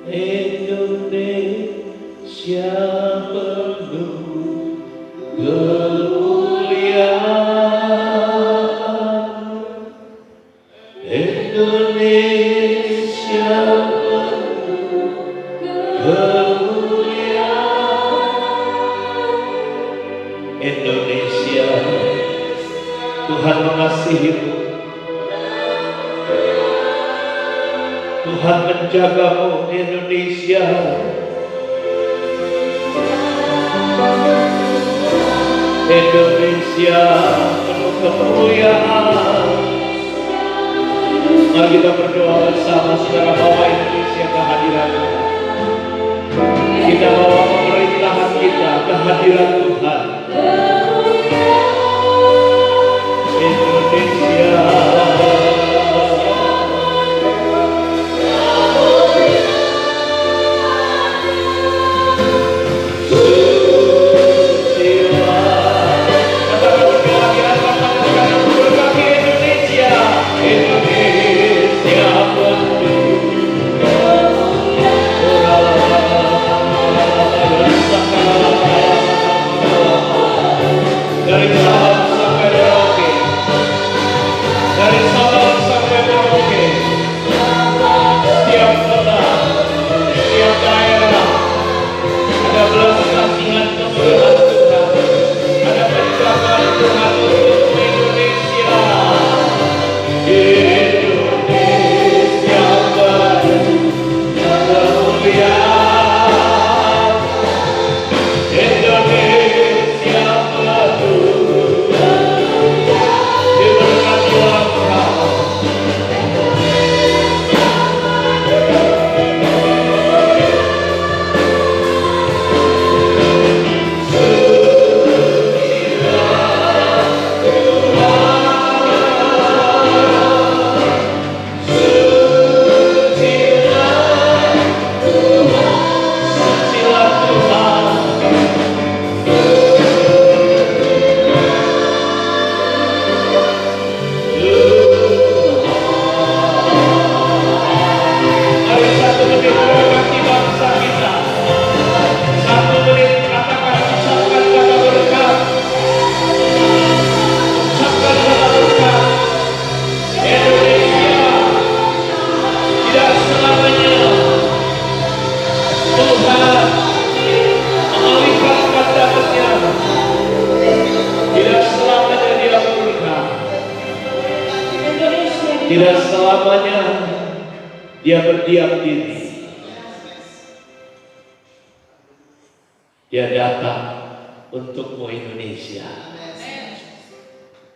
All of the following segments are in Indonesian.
Indonesia penuh kemuliaan, Indonesia penuh kemuliaan. Indonesia, Tuhan mengasihimu, Tuhan menjagamu Indonesia. Indonesia penuh kemuliaan. Mari kita berdoa bersama, saudara, bawa Indonesia ke hadirat Tuhan. Kita bawa pemerintahan kita ke hadirat Tuhan. Indonesia, dari Sabang sampai Merauke, dari Sabang sampai Merauke, setiap kota, setiap daerah ada belas kasihan kemuliaan Tuhan, ada penjagaan Tuhan untuk Indonesia. Indonesia penuh kemuliaan, Indonesia penuh diberkatilah Engkau. Sucilah Tuhan, mari 1 menit berbakti bangsa kita. 1 menit katakan, ucapkan kata berkat, ucapkan kata berkat. Indonesia tidak selamanya Tuhan mengalihkan pandangannya, tidak selamanya dia murka, tidak selamanya dia berdiam diri. Dia datang untukmu Indonesia.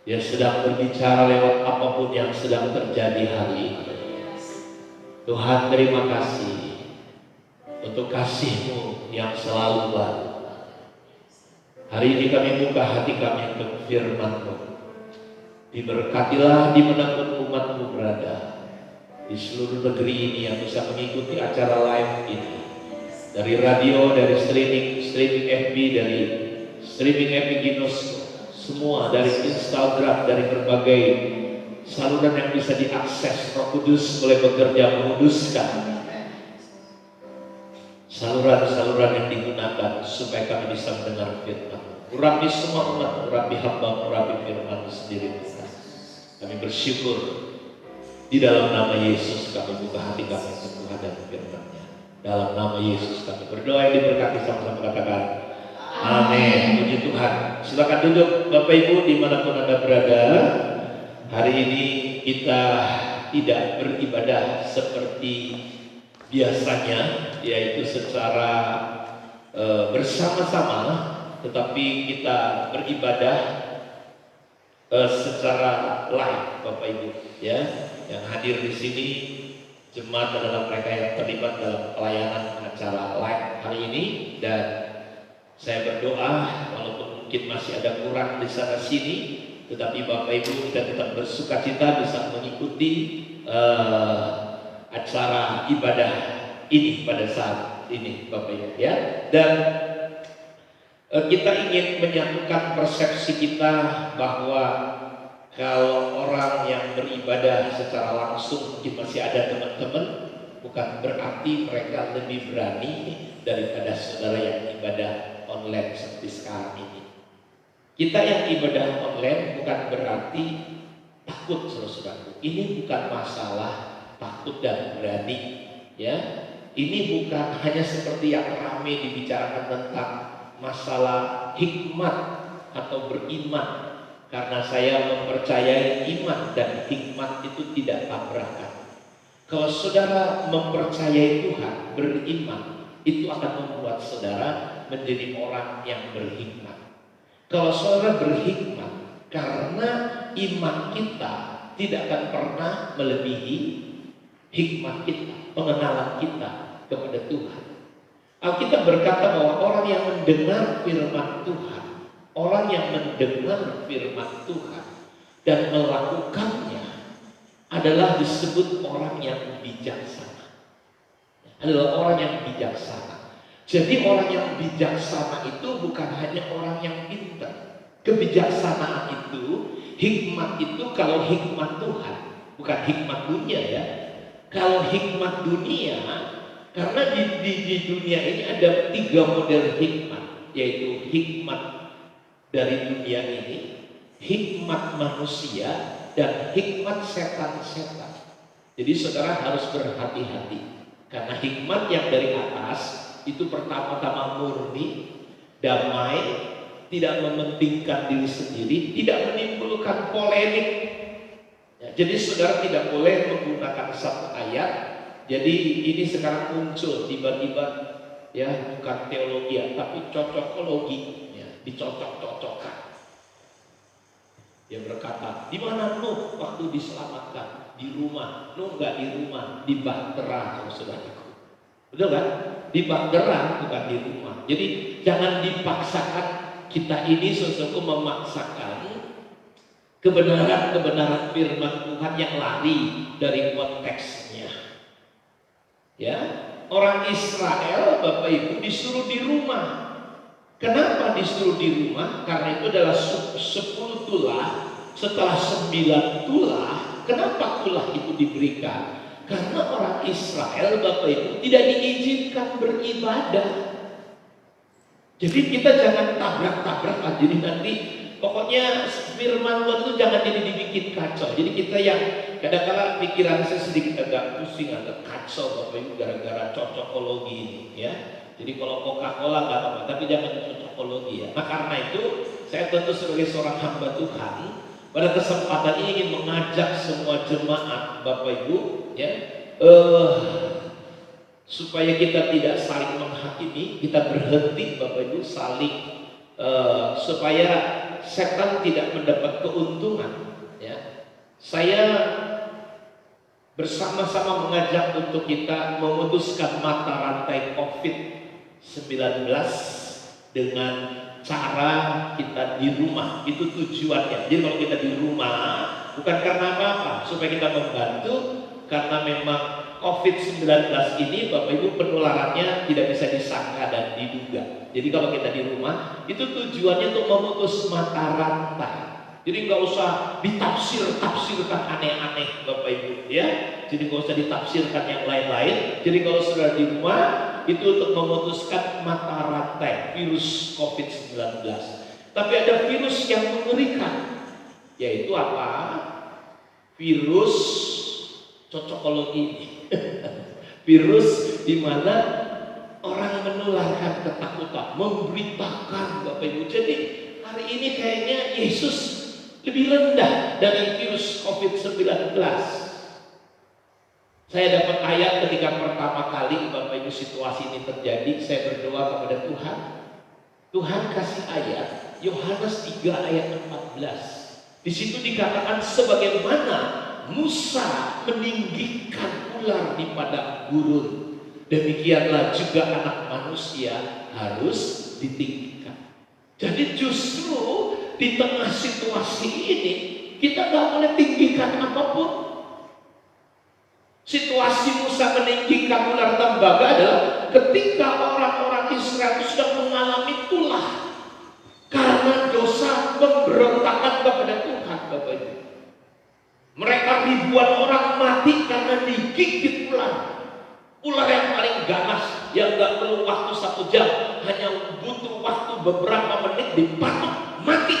Dia sedang berbicara lewat apapun yang sedang terjadi hari ini. Tuhan, terima kasih untuk kasih-Mu yang selalu baru. Hari ini kami buka hati kami untuk firman-Mu. Diberkatilah dimanapun umat-Mu berada, di seluruh negeri ini yang bisa mengikuti acara live ini, dari radio, dari streaming FB, dari streaming Epiginos, semua dari Instagram, dari berbagai saluran yang bisa diakses. Roh Kudus boleh bekerja menguduskan saluran-saluran yang digunakan supaya kami bisa mendengar firman. Urapi semua umat, urapi hamba, urapi firman sendiri Tuhan. Kami bersyukur. Di dalam nama Yesus kami buka hati kami untuk menghadap firman-Nya. Dalam nama Yesus kami berdoa, yang diberkati sama-sama katakan amin. Puji Tuhan. Silakan duduk Bapak Ibu dimanapun Anda berada. Hari ini kita tidak beribadah seperti biasanya, yaitu secara bersama-sama, tetapi kita beribadah secara live, Bapak Ibu, ya. Yang hadir di sini jemaat adalah mereka yang terlibat dalam pelayanan acara live hari ini, dan saya berdoa walaupun mungkin masih ada kurang di sana sini, tetapi Bapak Ibu kita tetap bersukacita bisa mengikuti acara ibadah ini pada saat ini, Bapak Ibu, ya. Dan kita ingin menyatukan persepsi kita bahwa kalau orang yang beribadah secara langsung, mungkin masih ada teman-teman bukan berarti mereka lebih berani daripada saudara yang ibadah online seperti sekarang ini. Kita yang ibadah online bukan berarti takut, saudara-saudaraku. Ini bukan masalah takut dan berani, ya. Ini bukan hanya seperti yang ramai dibicarakan tentang masalah hikmat atau beriman. Karena saya mempercayai iman dan hikmat itu tidak tabrakan. Kalau saudara mempercayai Tuhan, beriman, itu akan membuat saudara menjadi orang yang berhikmat. Kalau saudara berhikmat, karena iman kita tidak akan pernah melebihi hikmat kita, pengenalan kita kepada Tuhan. Alkitab berkata bahwa orang yang mendengar firman Tuhan, orang yang mendengar firman Tuhan dan melakukannya adalah disebut orang yang bijaksana. Adalah orang yang bijaksana. Jadi orang yang bijaksana itu bukan hanya orang yang pintar. Kebijaksanaan itu, hikmat itu kalau hikmat Tuhan, bukan hikmat dunia ya. Kalau hikmat dunia, karena di dunia ini ada 3 model hikmat, yaitu hikmat dari dunia ini, hikmat manusia, dan hikmat setan-setan. Jadi saudara harus berhati-hati, karena hikmat yang dari atas itu pertama-tama murni, damai, tidak mementingkan diri sendiri, tidak menimbulkan polemik. Ya, jadi saudara tidak boleh menggunakan satu ayat. Jadi ini sekarang muncul tiba-tiba, ya, bukan teologi tapi cocokologi, ya, dicocok-cocokkan. Dia berkata, di mana Nuh waktu diselamatkan? Di rumah. Nuh nggak di rumah, di bahtera, saudaraku. Betul kan? Di bahtera, bukan di rumah. Jadi jangan dipaksakan. Kita ini sesuatu memaksakan kebenaran firman Tuhan yang lari dari konteksnya. Ya, orang Israel, Bapak Ibu, disuruh di rumah. Kenapa disuruh di rumah? Karena itu adalah 10 tulah. Setelah 9 tulah, kenapa tulah itu diberikan? Karena orang Israel, Bapak Ibu, tidak diizinkan beribadah. Jadi kita jangan tabrak-tabrak. Jadi nanti pokoknya firman Tuhan itu jangan jadi dibikin kacau. Jadi kita yang kadang-kadang pikiran saya sedikit agak pusing, agak kacau Bapak Ibu gara-gara cocokologi ini, ya. Jadi kalau Coca-Cola nggak apa-apa, tapi jangan cocokologi ya. Nah karena itu saya tentu sebagai seorang hamba Tuhan pada kesempatan ini ingin mengajak semua jemaat Bapak Ibu, ya, supaya kita tidak saling menghakimi, kita berhenti Bapak Ibu saling supaya setan tidak mendapat keuntungan, ya. Saya bersama-sama mengajak untuk kita memutuskan mata rantai COVID-19 dengan cara kita di rumah. Itu tujuannya. Jadi kalau kita di rumah bukan karena apa-apa, supaya kita membantu, karena memang COVID-19 ini Bapak Ibu penularannya tidak bisa disangka dan diduga. Jadi kalau kita di rumah itu tujuannya untuk memutus mata rantai. Jadi nggak usah ditafsirkan aneh-aneh Bapak Ibu, ya. Jadi nggak usah ditafsirkan yang lain-lain. Jadi kalau sudah di rumah itu untuk memutuskan mata rantai virus COVID-19. Tapi ada virus yang mengerikan, yaitu apa? Virus cocokologi ini. Virus di mana orang menularkan ketakutan, memberitakan Bapak Ibu. Jadi hari ini kayaknya Yesus lebih rendah dari virus COVID-19. Saya dapat ayat ketika pertama kali Bapak Ibu situasi ini terjadi, saya berdoa kepada Tuhan. Tuhan kasih ayat Yohanes 3 ayat 14. Di situ dikatakan sebagaimana Musa meninggikan ular di padang gurun, demikianlah juga anak manusia harus ditinggikan. Jadi justru di tengah situasi ini kita gak boleh tinggikan apapun. Situasi Musa meninggikan ular tembaga adalah ketika orang-orang Israel sudah mengalami tulah karena dosa pemberontakan kepada Tuhan, Bapak Ibu. Mereka ribuan orang mati karena digigit ular. yang ganas, yang gak perlu waktu 1 jam, hanya butuh waktu beberapa menit dipatuk mati.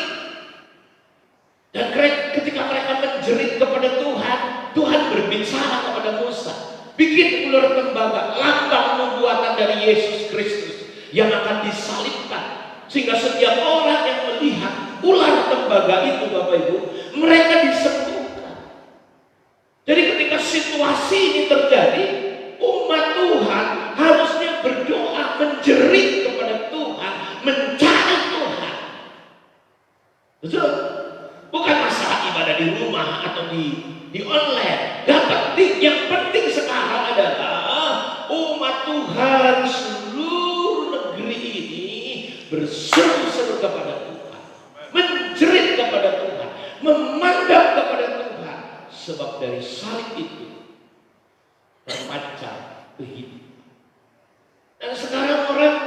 Dan ketika mereka menjerit kepada Tuhan, Tuhan berbicara kepada Musa, bikin ular tembaga, lambang nubuatan dari Yesus Kristus yang akan disalibkan, sehingga setiap orang yang melihat ular tembaga itu, Bapak Ibu, mereka disembuhkan. Jadi ketika situasi ini terjadi, umat Tuhan harusnya berdoa, menjerit kepada Tuhan, mencari Tuhan. Betul? Bukan masalah ibadah di rumah atau di online. Gak penting. Yang penting sekarang adalah umat Tuhan seluruh negeri ini berseru-seru kepada Tuhan, menjerit kepada Tuhan, memandang kepada Tuhan. Sebab dari salib itu terpancar kehidupan. Dan sekarang orang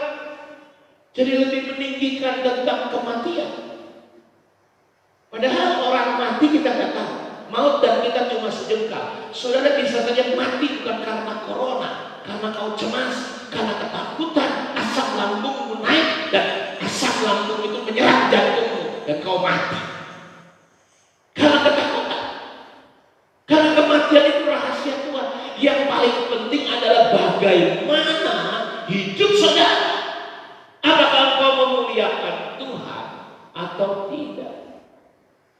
jadi lebih meninggikan tentang kematian. Padahal orang mati kita nggak tahu. Maut dan kita cuma sejengkal. Saudara bisa saja mati bukan karena corona, karena kau cemas, karena ketakutan, asam lambungmu naik dan asam lambung itu menyerang jantungmu dan kau mati. Karena ketakutan. Karena kematian itu rahasia Tuhan. Yang paling penting adalah bagaimana hidup saudara. Apakah engkau memuliakan Tuhan atau tidak?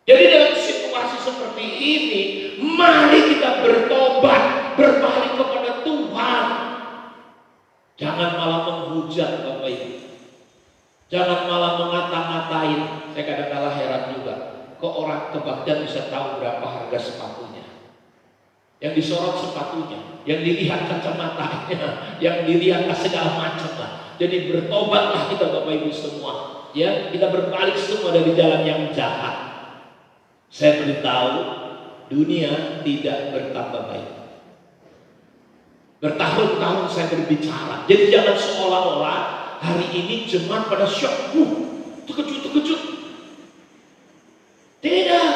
Jadi dalam situasi seperti ini, mari kita bertobat, berbalik kepada Tuhan. Jangan malah menghujat, Bapak Ibu. Jangan malah mengata-ngatain. Saya kadang-kadang heran juga, kok orang ke Baghdad bisa tahu berapa harga sepatunya. Yang disorot sepatunya, yang dilihat kacamatanya, yang dilihat segala macam lah. Jadi bertobatlah kita, Bapak Ibu semua. Ya, kita berbalik semua dari jalan yang jahat. Saya beritahu, dunia tidak bertambah baik. Bertahun-tahun saya berbicara. Jadi jangan seolah-olah hari ini jemaat pada syok. Terkejut. Tidak.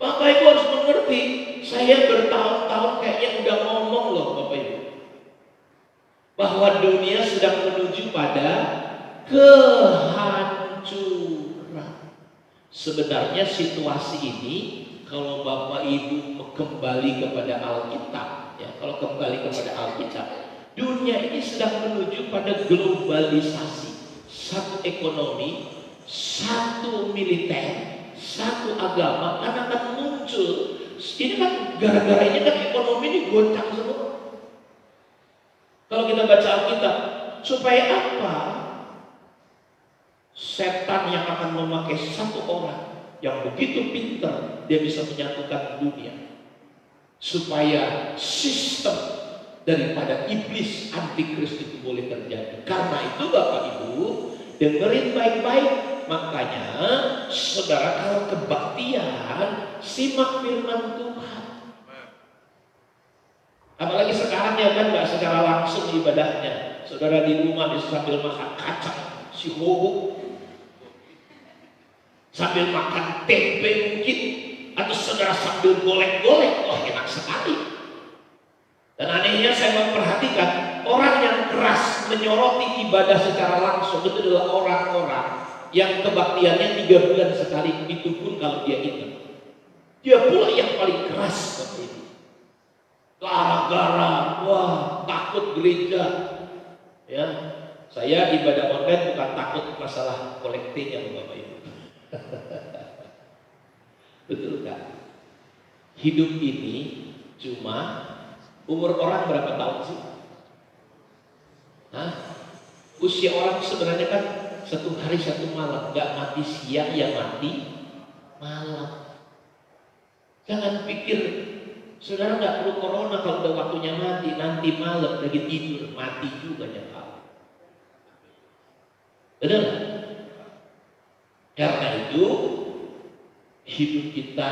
Bapak Ibu harus mengerti. Saya bertahun-tahun kayaknya udah ngomong loh Bapak Ibu, bahwa dunia sedang menuju pada kehancuran. Sebenarnya situasi ini, kalau Bapak Ibu kembali kepada Alkitab, ya, kalau kembali kepada Alkitab, dunia ini sedang menuju pada globalisasi. Satu ekonomi, satu militer, satu agama akan muncul. Ini kan gara-gara ini kan ekonomi ini goncang semua. Kalau kita baca Alkitab, supaya apa? Setan yang akan memakai satu orang yang begitu pintar, dia bisa menyatukan dunia, supaya sistem daripada iblis antikris itu boleh terjadi. Karena itu Bapak Ibu dengerin baik-baik. Makanya saudara kalau kebaktian, simak firman Tuhan. Apalagi sekarang ya kan nggak secara langsung ibadahnya. Saudara di rumah bisa sambil makan kacang si hobo, sambil makan tempe mungkin, atau saudara sambil golek-golek. Wah, enak sekali. Dan anehnya saya memperhatikan orang yang keras menyoroti ibadah secara langsung itu adalah orang-orang yang kebaktiannya 3 bulan sekali, itu pun kalau dia ingat. Dia pula yang paling keras seperti ini. Gara-gara wah takut gereja. Ya, saya ibadah online bukan takut masalah kolektifnya Bapak Ibu. Betul kan? Hidup ini cuma, umur orang berapa tahun sih? Usia orang sebenarnya kan 1 hari 1 malam. Gak mati siang, ya mati malam. Jangan pikir saudara gak perlu corona kalau udah waktunya mati. Nanti malam lagi tidur mati juga nyakal. Benar? Karena itu hidup kita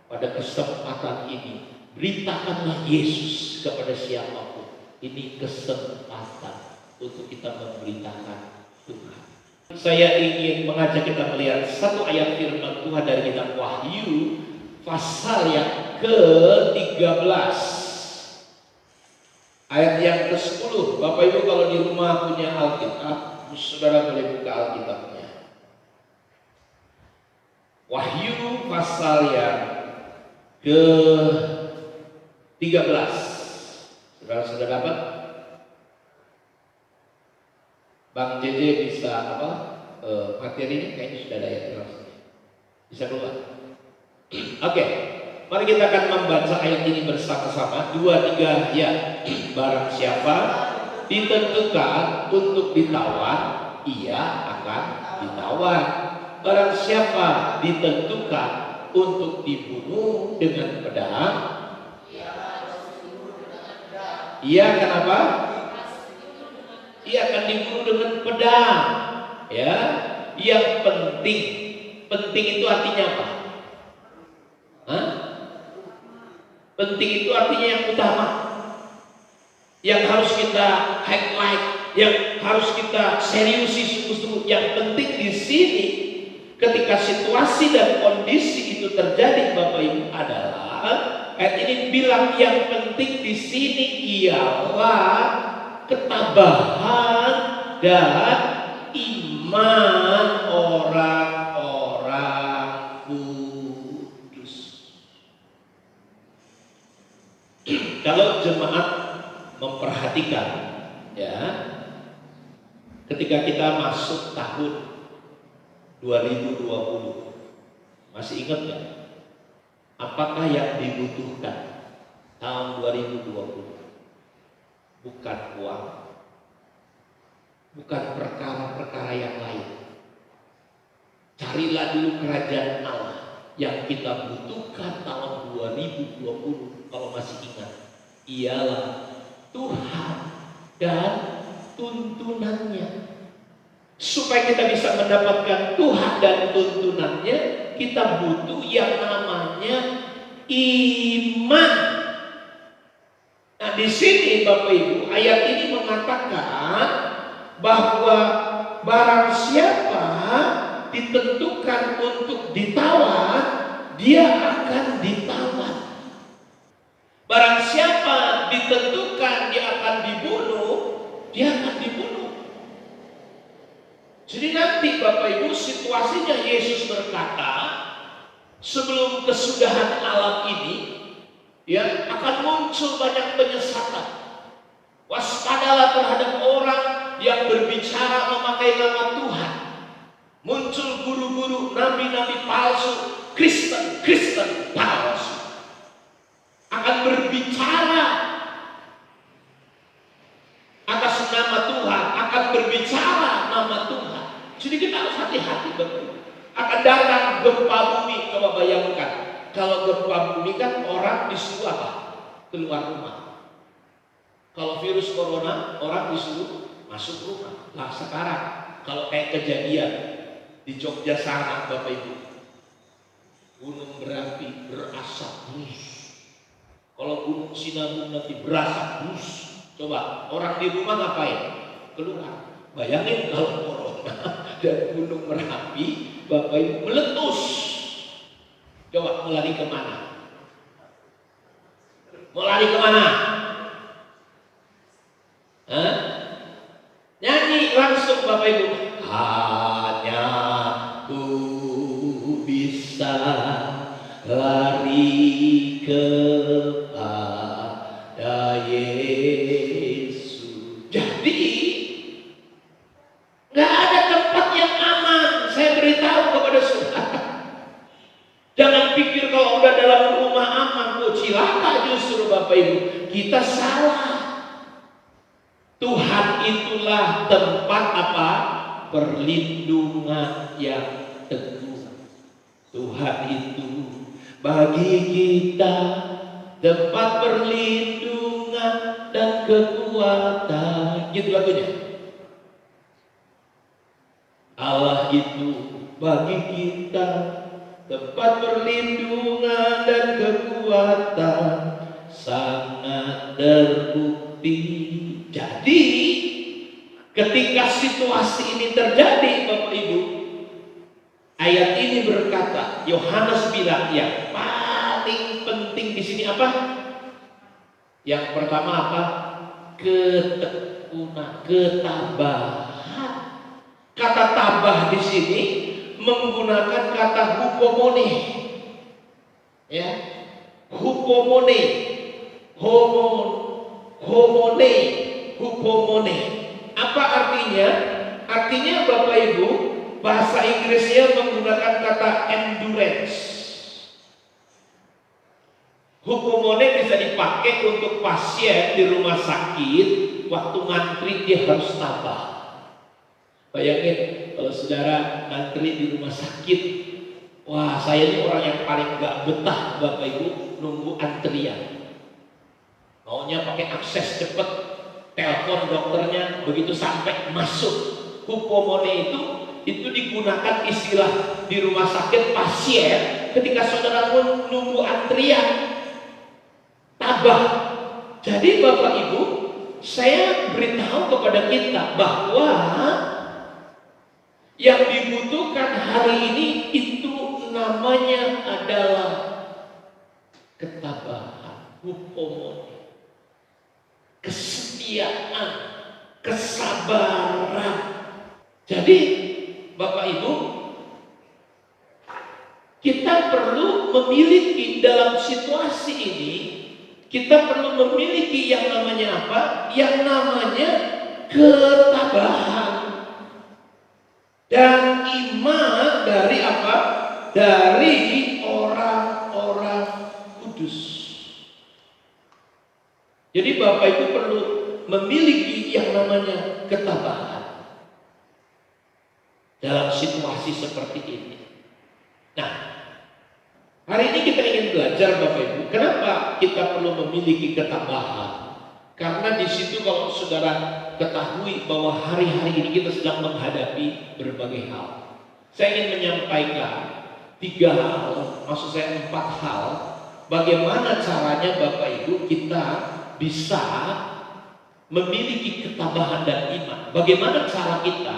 pada kesempatan ini, beritakanlah Yesus kepada siapapun. Ini kesempatan untuk kita memberitakan Tuhan. Saya ingin mengajak kita melihat satu ayat firman Tuhan dari kitab Wahyu pasal yang ke-13. Ayat yang ke-10. Bapak Ibu kalau di rumah punya Alkitab, saudara boleh buka Alkitabnya. Wahyu pasal yang ke-13. Saudara dapat? Bang JJ bisa apa? Materinya kayaknya sudah ada ya. Bisa keluar. Oke. Mari kita akan membaca ayat ini bersama-sama. 2, 3 ya. Barang siapa ditentukan untuk ditawan, ia akan ditawan. Barang siapa ditentukan untuk dibunuh dengan pedang, ia akan apa? Ia akan dibunuh dengan pedang. Ya, yang penting itu artinya apa? Hah? Penting itu artinya yang utama, yang harus kita highlight, yang harus kita seriusi sungguh-sungguh. Yang penting di sini, ketika situasi dan kondisi itu terjadi, Bapak Ibu, adalah ayat ini bilang yang penting di sini ialah ketabahan dan iman orang-orang kudus. Kalau jemaat memperhatikan, ya, ketika kita masuk tahun 2020, masih ingat nggak? Apakah yang dibutuhkan tahun 2020? Bukan uang, bukan perkara-perkara yang lain. Carilah dulu kerajaan Allah. Yang kita butuhkan tahun 2020, kalau masih ingat, ialah Tuhan dan tuntunannya. Supaya kita bisa mendapatkan Tuhan dan tuntunannya, kita butuh yang namanya iman. Nah, di sini Bapak Ibu, ayat ini mengatakan bahwa barang siapa ditentukan untuk ditawan, dia akan ditawan. Barang siapa ditentukan dia akan dibunuh, dia akan dibunuh. Jadi nanti Bapak Ibu, situasinya Yesus berkata, sebelum kesudahan alam ini, ya, akan muncul banyak penyesatan. Waspadalah terhadap orang yang berbicara memakai nama Tuhan. Muncul guru-guru, nabi-nabi palsu, Kristen palsu, akan berbicara atas nama Tuhan, akan berbicara nama Tuhan. Jadi kita harus hati-hati, betul. Akan datang gempa bumi. Coba bayangkan, kalau gempa bumi kan orang disuruh apa? Keluar rumah. Kalau virus corona, orang disuruh masuk rumah. Nah sekarang, kalau kayak kejadian di Jogja sana, Bapak Ibu, gunung berapi berasap bus. Kalau gunung Sinabung nanti berasap bus. Coba orang di rumah ngapain? Keluar. Bayangin kalau corona dan gunung Merapi, Bapak Ibu, meletus. Coba mau lari kemana? Mau lari kemana? Hah? Nyanyi langsung Bapak Ibu. Hanya ku bisa lari kepada Yesus. Jadi nggak ada tempat yang aman. Saya beritahu kepada saudara, jangan pikir kalau udah dalam rumah aman, kok cilaka justru Bapak Ibu. Kita salah. Tuhan itulah tempat apa? Perlindungan yang teguh. Tuhan itu bagi kita tempat perlindungan dan kekuatan. Gitu lagunya. Allah itu bagi kita tempat perlindungan dan kekuatan, sangat terbukti. Jadi ketika situasi ini terjadi, Bapak Ibu, ayat ini berkata, Yohanes bilang yang paling penting di sini apa? Yang pertama apa? ketekunan, ketabahan. Kata tabah di sini menggunakan kata hupomone. Ya. Hupomone. Homone, hupomone. Apa artinya? Artinya Bapak Ibu, bahasa Inggrisnya menggunakan kata endurance. Hupomone bisa dipakai untuk pasien di rumah sakit. Waktu ngantri dia harus tabah. Bayangin kalau saudara ngantri di rumah sakit. Wah, saya ini orang yang paling gak betah Bapak Ibu nunggu antrian. Maunya pakai akses cepat, telepon dokternya, begitu sampai masuk. Hupomone itu digunakan istilah di rumah sakit pasien ketika saudara nunggu antrian. Tabah. Jadi Bapak Ibu, saya beritahu kepada kita bahwa yang dibutuhkan hari ini itu namanya adalah ketabahan, hupomone, kesetiaan, kesabaran. Jadi Bapak Ibu, kita perlu memiliki dalam situasi ini, kita perlu memiliki yang namanya apa? Yang namanya ketabahan dan iman dari apa? Dari orang-orang kudus. Jadi Bapak Ibu perlu memiliki yang namanya ketabahan dalam situasi seperti ini. Nah, hari ini kita ingin belajar Bapak Ibu, kenapa kita perlu memiliki ketabahan? Karena di situ kalau saudara ketahui bahwa hari-hari ini kita sedang menghadapi berbagai hal. Saya ingin menyampaikan 3 hal, maksud saya 4 hal, bagaimana caranya Bapak Ibu kita bisa memiliki ketabahan dan iman. Bagaimana cara kita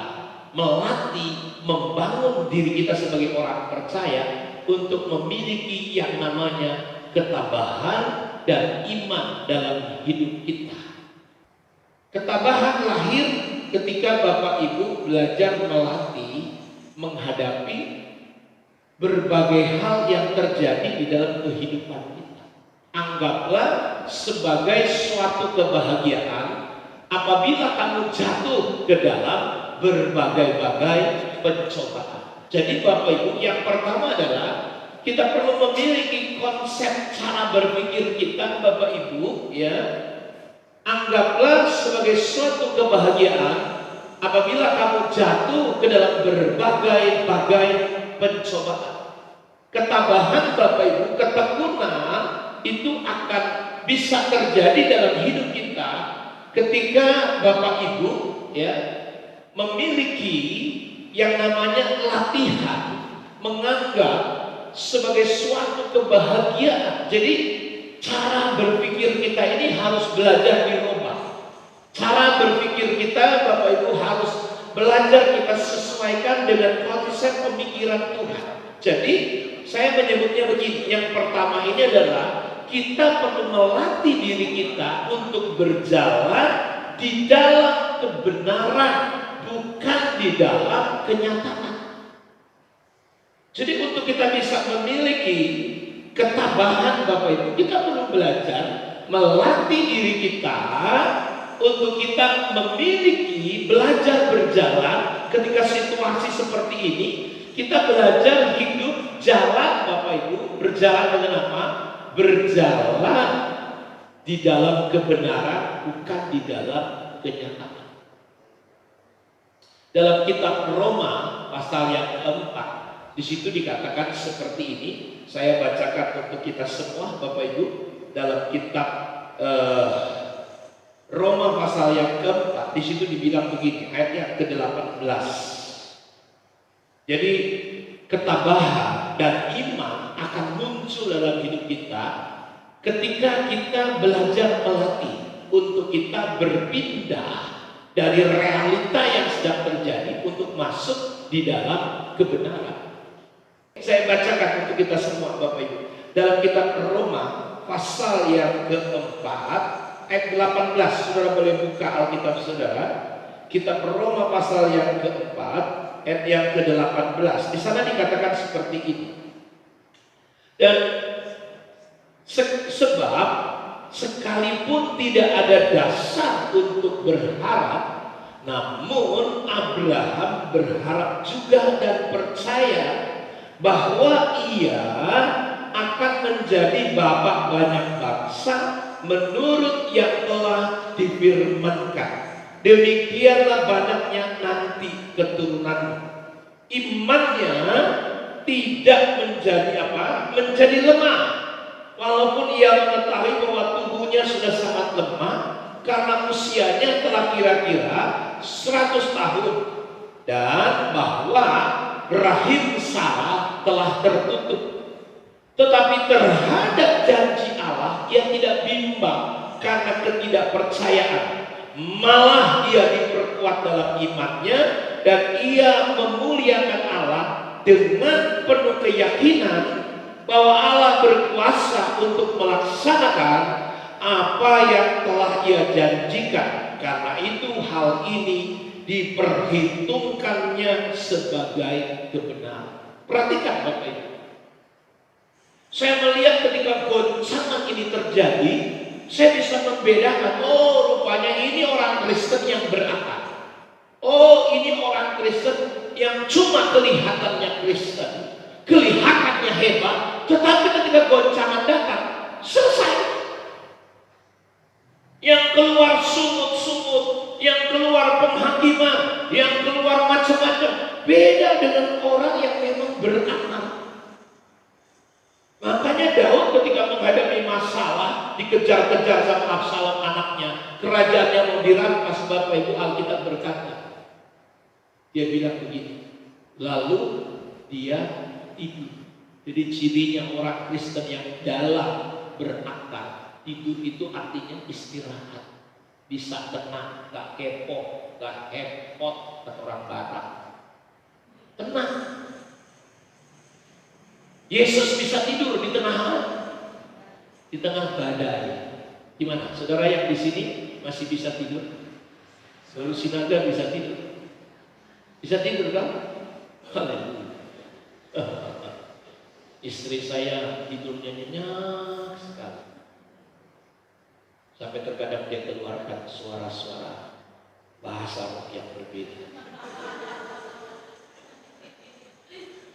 melatih, membangun diri kita sebagai orang percaya untuk memiliki yang namanya ketabahan dan iman dalam hidup kita. Ketabahan lahir ketika Bapak Ibu belajar melatih menghadapi berbagai hal yang terjadi di dalam kehidupan kita. Anggaplah sebagai suatu kebahagiaan apabila kamu jatuh ke dalam berbagai-bagai pencobaan. Jadi Bapak Ibu, yang pertama adalah kita perlu memiliki konsep cara berpikir kita Bapak Ibu, ya. Anggaplah sebagai suatu kebahagiaan apabila kamu jatuh ke dalam berbagai-bagai pencobaan. Ketabahan Bapak Ibu, ketekunan itu akan bisa terjadi dalam hidup kita ketika Bapak Ibu, ya, memiliki yang namanya latihan menganggap sebagai suatu kebahagiaan. Jadi cara berpikir kita ini harus belajar dirubah. Cara berpikir kita Bapak Ibu harus belajar kita sesuaikan dengan konsep pemikiran Tuhan. Jadi saya menyebutnya begini, yang pertama ini adalah kita perlu melatih diri kita untuk berjalan di dalam kebenaran, bukan di dalam kenyataan. Jadi untuk kita bisa memiliki ketabahan Bapak Ibu, kita perlu belajar melatih diri kita untuk kita memiliki, belajar berjalan ketika situasi seperti ini. Kita belajar hidup jalan Bapak Ibu, berjalan dengan apa? Berjalan di dalam kebenaran, bukan di dalam kenyataan. Dalam kitab Roma pasal yang keempat, di situ dikatakan seperti ini. Saya bacakan untuk kita semua Bapak Ibu, dalam kitab Roma pasal yang keempat, di situ dibilang begini, ayatnya ke-18. Jadi ketabahan dan iman akan muncul dalam hidup kita ketika kita belajar melatih untuk kita berpindah dari realita yang sedang terjadi untuk masuk di dalam kebenaran. Saya bacakan untuk kita semua Bapak Ibu. Dalam kitab Roma pasal yang keempat, ayat 18, saudara boleh buka Alkitab saudara. Kitab Roma pasal yang keempat, ayat yang ke-18. Di sana dikatakan seperti ini. Dan sebab sekalipun tidak ada dasar untuk berharap, namun Abraham berharap juga dan percaya bahwa ia akan menjadi bapa banyak bangsa menurut yang telah difirmankan. Demikianlah banyaknya nanti keturunanmu. Imannya tidak menjadi apa? Menjadi lemah. Walaupun ia mengetahui bahwa tubuhnya sudah sangat lemah karena usianya telah kira-kira 100 tahun dan bahwa rahim Sarah telah tertutup. Tetapi terhadap janji Allah ia tidak bimbang karena ketidakpercayaan. Malah ia diperkuat dalam imannya dan ia memuliakan Allah dengan penuh keyakinan bahwa Allah berkuasa untuk melaksanakan apa yang telah ia janjikan. Karena itu hal ini diperhitungkannya sebagai kebenaran. Perhatikan Bapak Ibu. Saya melihat ketika goncangan ini terjadi, saya bisa membedakan, oh rupanya ini orang Kristen yang berakal. Oh ini orang Kristen yang cuma kelihatannya Kristen, kelihatannya hebat, tetapi ketika goncangan datang, selesai. Yang keluar sumut-sumut, yang keluar penghakiman, yang keluar macam-macam. Beda dengan orang yang memang berakal. Makanya Daud ketika menghadapi masalah, dikejar-kejar sama Absalom anaknya, kerajaannya mau dirampas, Bapak Ibu, Alkitab berkata, dia bilang begini, lalu dia tidur. Jadi cirinya orang Kristen yang dalam berakal, tidur itu artinya istirahat, bisa tenang, gak kepo, gak hepot, kata orang Batak, tenang. Yesus bisa tidur di tengah badai. Gimana? Saudara yang di sini masih bisa tidur? Seluruh sinaga bisa tidur? Bisa tidur kan? Haleluya. Istri saya tidurnya nyenyak sekali. Sampai terkadang dia keluarkan suara-suara bahasa roh yang berbeda.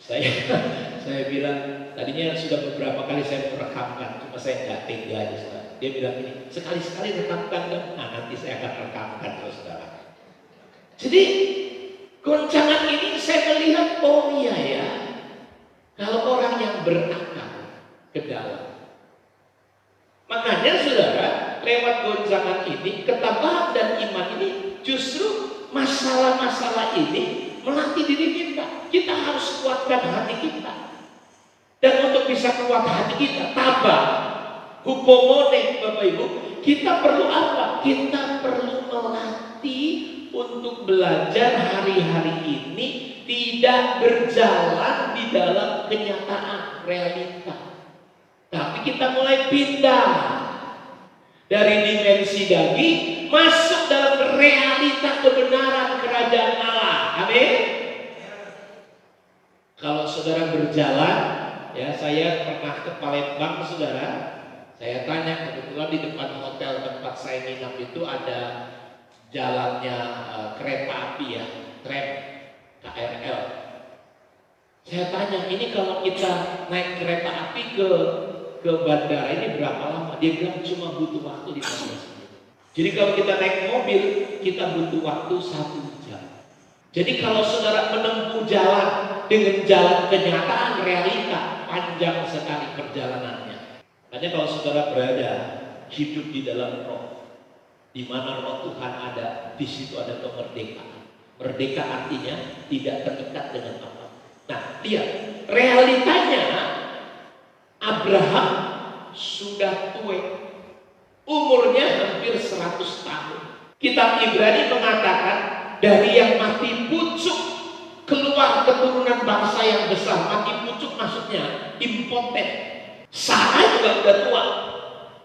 Saya bilang, tadinya sudah beberapa kali saya merekamkan, cuma saya nggak tega aja. Saudara. Dia bilang ini, sekali-sekali rekamkan kan? Nah nanti saya akan rekamkan saudara. Jadi goncangan ini saya melihat, oh iya ya, kalau orang yang berakal ke dalam. Makanya saudara, lewat goncangan ini, ketabahan dan iman ini, justru masalah-masalah ini melatih diri kita. Kita harus kuatkan hati kita. Dan untuk bisa kuat hati kita, tabah, hupomone, Bapak Ibu, kita perlu apa? Kita perlu melatih untuk belajar hari-hari ini tidak berjalan di dalam kenyataan realita. Tapi kita mulai pindah dari dimensi daging masuk dalam realita kebenaran kerajaan Allah. Amin. Kalau saudara berjalan, ya saya pernah ke Palembang saudara. Saya tanya, kebetulan di depan hotel tempat saya nginap itu ada jalannya kereta api ya, tram KRL. Saya tanya, ini kalau kita naik kereta api ke bandara ini berapa lama? Dia bilang cuma butuh waktu 15 menit. Jadi kalau kita naik mobil, kita butuh waktu 1 jam. Jadi kalau saudara menempuh jalan dengan jalan kenyataan realita, panjang sekali perjalanannya. Makanya kalau saudara berada hidup di dalam roh, di mana roh Tuhan ada, di situ ada kemerdekaan. Merdeka artinya tidak terikat dengan apa. Nah, lihat realitanya Abraham sudah tua, umurnya hampir 100 tahun. Kitab Ibrani mengatakan dari yang mati pucuk keluar keturunan bangsa yang besar. Mati pucuk maksudnya impoten. Sarah juga udah tua,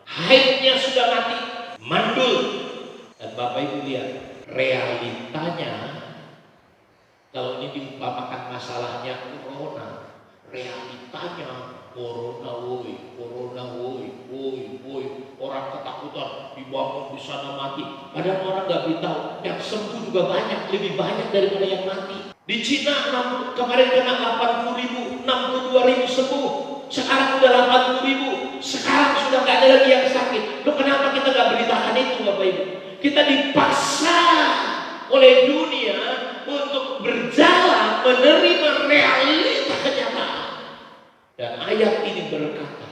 haidnya sudah mati, mandul. Dan Bapak Ibu lihat, realitanya kalau ini diumpamakan masalahnya corona, realitanya corona woi, orang ketakutan, dibangun di sana mati. Padahal orang nggak beritahu, yang sembuh juga banyak, lebih banyak daripada yang mati. Di Cina kemarin kena 80.000, 62.000 sembuh. Sekarang udah 80.000, sekarang sudah nggak ada lagi yang sakit. Loh, kenapa kita nggak beritakan itu, Bapak Ibu? Kita dipaksa oleh dunia untuk berjalan menerima realita kenyataan. Dan ayat ini berkata,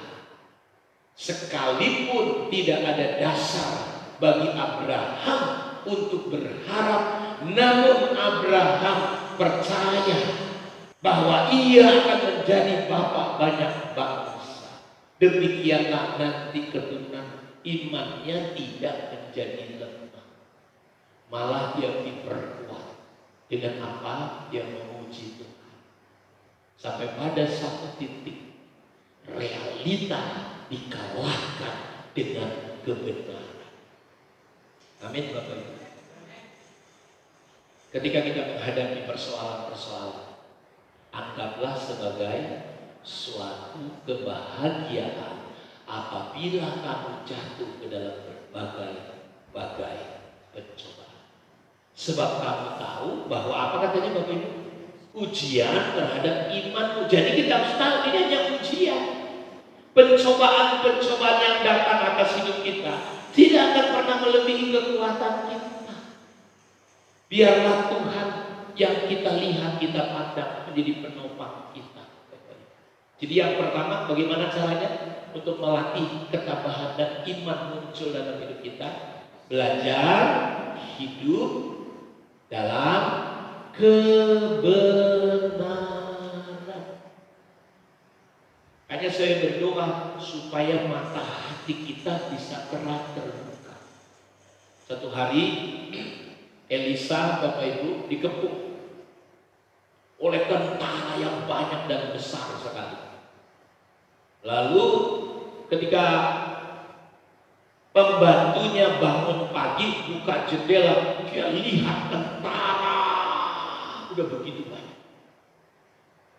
sekalipun tidak ada dasar bagi Abraham untuk berharap, namun Abraham percaya bahwa ia akan menjadi bapa banyak bangsa. Demikianlah nanti keturunan imannya tidak menjadi lemah, malah dia diperkuat. Dengan apa? Dia memuji Tuhan. Sampai pada satu titik realita dikalahkan dengan kebenaran. Amin Bapak Ibu. Ketika kita menghadapi persoalan-persoalan, anggaplah sebagai suatu kebahagiaan apabila kamu jatuh ke dalam berbagai pencobaan. Sebab kamu tahu bahwa apa katanya Bapak Ibu? Ujian terhadap imanmu. Jadi kita harus tahu ini hanya ujian. Pencobaan-pencobaan yang datang atas hidup kita tidak akan pernah melebihi kekuatan kita. Biarlah Tuhan yang kita lihat, kita pandang menjadi penopang kita. Jadi yang pertama, bagaimana caranya untuk melatih ketabahan dan iman muncul dalam hidup kita? Belajar hidup dalam kebenaran. Hanya saya berdoa supaya mata hati kita bisa terang terbuka. Satu hari Elisa, Bapak Ibu, dikepung oleh tentara yang banyak dan besar sekali. Lalu ketika pembantunya bangun pagi, buka jendela, dia lihat tentara udah begitu banyak.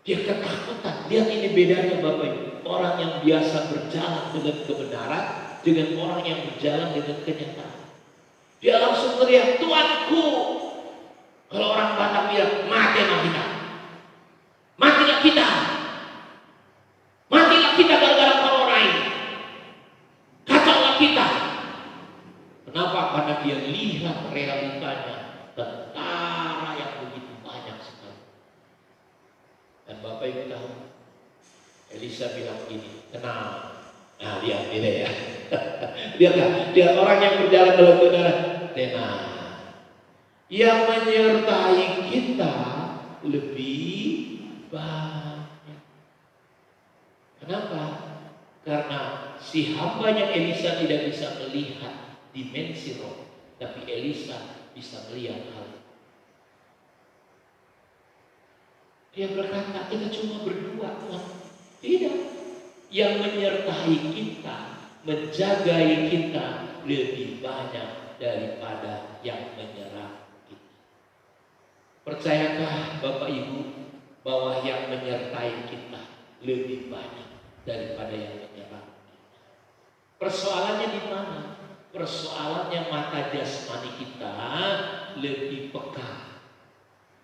Dia ketakutan. Lihat ini bedanya Bapak Ibu. Orang yang biasa berjalan dengan kebenaran dengan orang yang berjalan dengan kenyataan. Dia langsung teriak, Tuanku. Kalau orang Batak bilang, matilah kita. Matilah kita. Matilah kita gara-gara corona ini. Kacaulah kita. Kenapa? Karena dia lihat realitanya. Tentara yang begitu banyak sekali. Dan Bapak Ibu tahu, Elisa bilang gini, tenang. Nah, lihat ini ya. Lihat orang yang berjalan dalam kebenaran, tenang. Yang menyertai kita lebih banyak. Kenapa? Karena si hambanya Elisa tidak bisa melihat dimensi roh, tapi Elisa bisa melihat hal. Dia berkata, kita cuma berdua Tuhan. Tidak. Yang menyertai kita, menjagai kita lebih banyak daripada yang menyerang kita. Percayakah Bapak Ibu bahwa yang menyertai kita lebih banyak daripada yang menyerang kita? Persoalannya di mana? Persoalannya mata jasmani kita lebih peka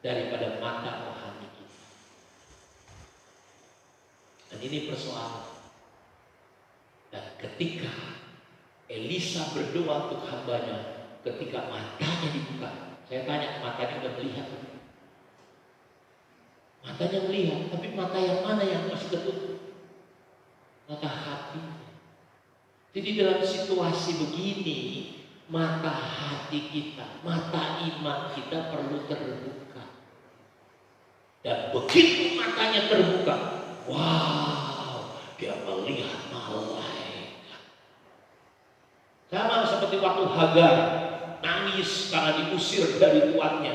daripada mata rohani kita. Dan ini persoalan. Dan ketika Elisa berdoa untuk hambanya, ketika matanya dibuka, saya tanya, matanya udah melihat? Matanya melihat, tapi mata yang mana yang masih ketutup? Mata hati. Jadi dalam situasi begini, mata hati kita, mata iman kita perlu terbuka. Dan begitu matanya terbuka, wow, dia melihat malaikat. Sama seperti waktu Hagar nangis karena diusir dari tuannya,